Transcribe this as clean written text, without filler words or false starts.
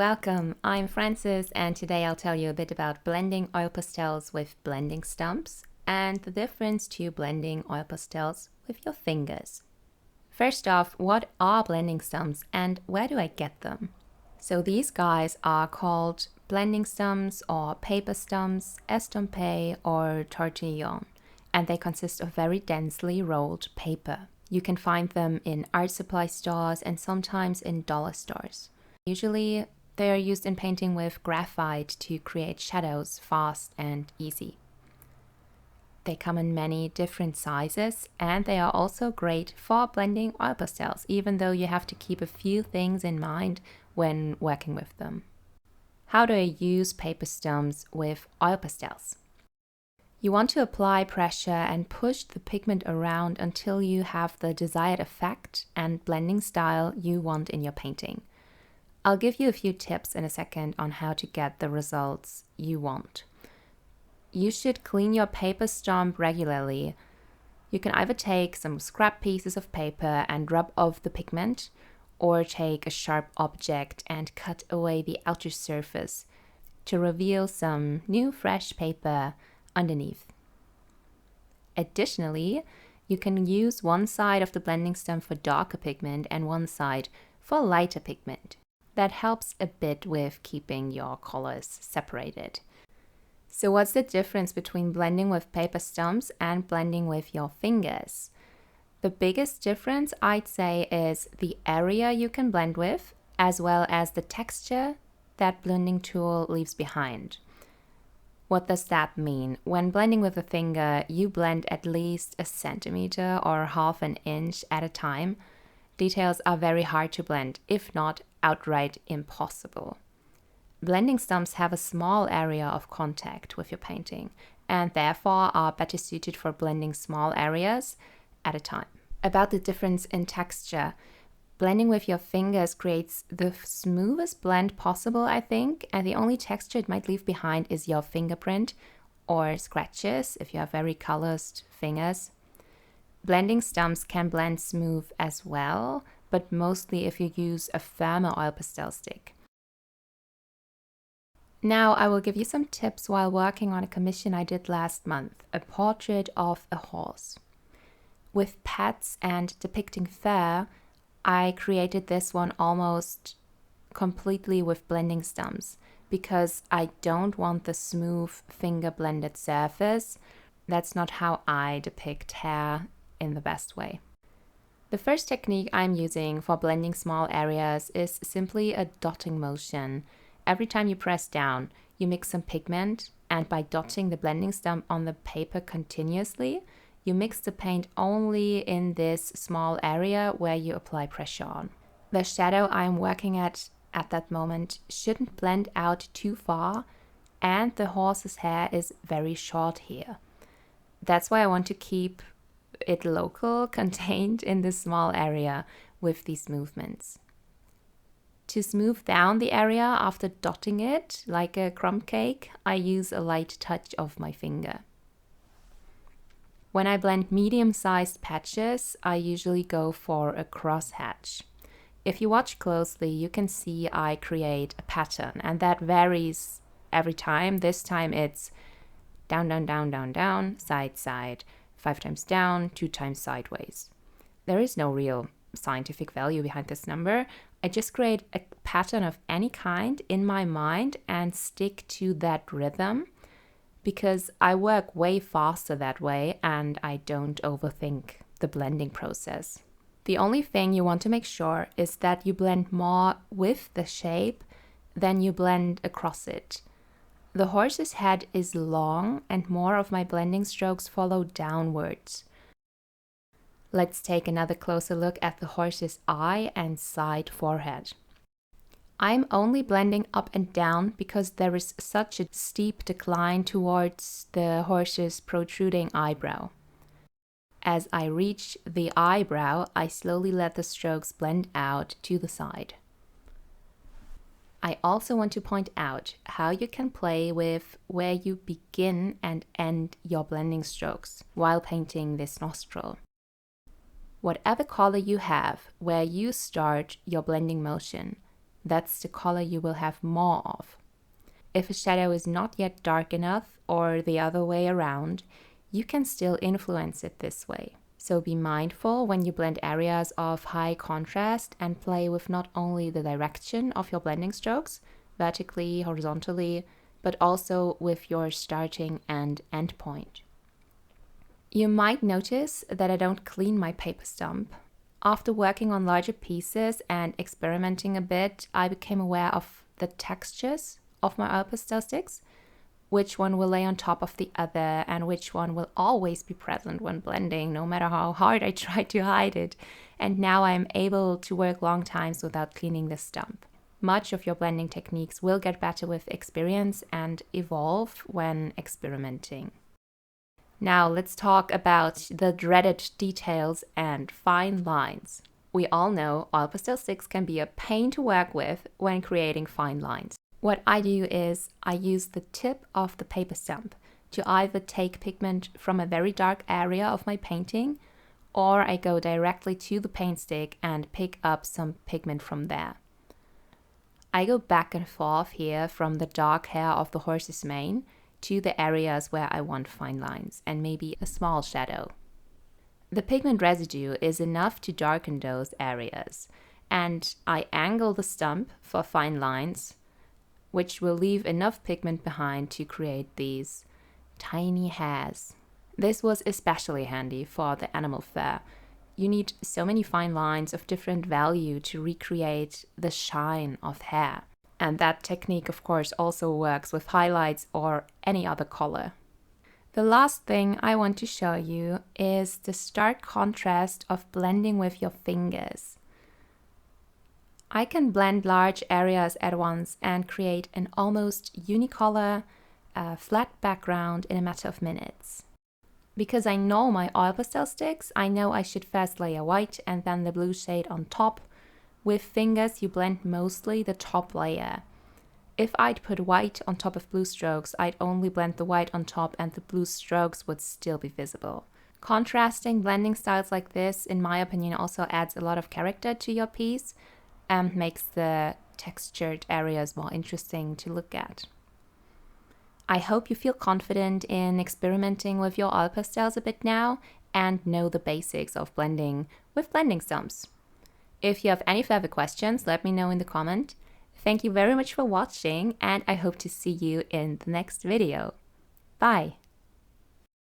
Welcome, I'm Frances and today I'll tell you a bit about blending oil pastels with blending stumps and the difference to blending oil pastels with your fingers. First off, what are blending stumps and where do I get them? So these guys are called blending stumps or paper stumps, Estompe or Tortillon, and they consist of very densely rolled paper. You can find them in art supply stores and sometimes in dollar stores. Usually they are used in painting with graphite to create shadows fast and easy. They come in many different sizes and they are also great for blending oil pastels, even though you have to keep a few things in mind when working with them. How do I use paper stumps with oil pastels? You want to apply pressure and push the pigment around until you have the desired effect and blending style you want in your painting. I'll give you a few tips in a second on how to get the results you want. You should clean your paper stump regularly. You can either take some scrap pieces of paper and rub off the pigment, or take a sharp object and cut away the outer surface to reveal some new fresh paper underneath. Additionally, you can use one side of the blending stump for darker pigment and one side for lighter pigment. That helps a bit with keeping your colors separated. So what's the difference between blending with paper stumps and blending with your fingers? The biggest difference, I'd say, is the area you can blend with, as well as the texture that blending tool leaves behind. What does that mean? When blending with a finger, you blend at least a centimeter or half an inch at a time. Details are very hard to blend, if not outright impossible. Blending stumps have a small area of contact with your painting and therefore are better suited for blending small areas at a time. About the difference in texture, blending with your fingers creates the smoothest blend possible, I think, and the only texture it might leave behind is your fingerprint or scratches if you have very colored fingers. Blending stumps can blend smooth as well, but mostly if you use a firmer oil pastel stick. Now I will give you some tips while working on a commission I did last month, a portrait of a horse. With pets and depicting fur, I created this one almost completely with blending stumps because I don't want the smooth finger blended surface. That's not how I depict hair in the best way. The first technique I'm using for blending small areas is simply a dotting motion. Every time you press down, you mix some pigment, and by dotting the blending stump on the paper continuously, you mix the paint only in this small area where you apply pressure on. The shadow I'm working at that moment shouldn't blend out too far, and the horse's hair is very short here. That's why I want to keep it local, contained in this small area with these movements. To smooth down the area after dotting it, like a crumb cake, I use a light touch of my finger. When I blend medium-sized patches, I usually go for a crosshatch. If you watch closely, you can see I create a pattern, and that varies every time. This time it's down, down, down, down, down, side, side, 5 times down, 2 times sideways. There is no real scientific value behind this number. I just create a pattern of any kind in my mind and stick to that rhythm because I work way faster that way and I don't overthink the blending process. The only thing you want to make sure is that you blend more with the shape than you blend across it. The horse's head is long and more of my blending strokes follow downwards. Let's take another closer look at the horse's eye and side forehead. I'm only blending up and down because there is such a steep decline towards the horse's protruding eyebrow. As I reach the eyebrow, I slowly let the strokes blend out to the side. I also want to point out how you can play with where you begin and end your blending strokes while painting this nostril. Whatever color you have where you start your blending motion, that's the color you will have more of. If a shadow is not yet dark enough, or the other way around, you can still influence it this way. So be mindful when you blend areas of high contrast and play with not only the direction of your blending strokes, vertically, horizontally, but also with your starting and end point. You might notice that I don't clean my paper stump. After working on larger pieces and experimenting a bit, I became aware of the textures of my oil pastel sticks, which one will lay on top of the other and which one will always be present when blending, no matter how hard I try to hide it. And now I am able to work long times without cleaning the stump. Much of your blending techniques will get better with experience and evolve when experimenting. Now let's talk about the dreaded details and fine lines. We all know oil pastel sticks can be a pain to work with when creating fine lines. What I do is I use the tip of the paper stump to either take pigment from a very dark area of my painting, or I go directly to the paint stick and pick up some pigment from there. I go back and forth here from the dark hair of the horse's mane to the areas where I want fine lines and maybe a small shadow. The pigment residue is enough to darken those areas, and I angle the stump for fine lines, which will leave enough pigment behind to create these tiny hairs. This was especially handy for the animal fur. You need so many fine lines of different value to recreate the shine of hair. And that technique, of course, also works with highlights or any other color. The last thing I want to show you is the stark contrast of blending with your fingers. I can blend large areas at once and create an almost unicolor, flat background in a matter of minutes. Because I know my oil pastel sticks, I know I should first layer white and then the blue shade on top. With fingers, you blend mostly the top layer. If I'd put white on top of blue strokes, I'd only blend the white on top and the blue strokes would still be visible. Contrasting blending styles like this, in my opinion, also adds a lot of character to your piece and makes the textured areas more interesting to look at. I hope you feel confident in experimenting with your oil pastels a bit now and know the basics of blending with blending stumps. If you have any further questions, let me know in the comment. Thank you very much for watching, and I hope to see you in the next video. Bye!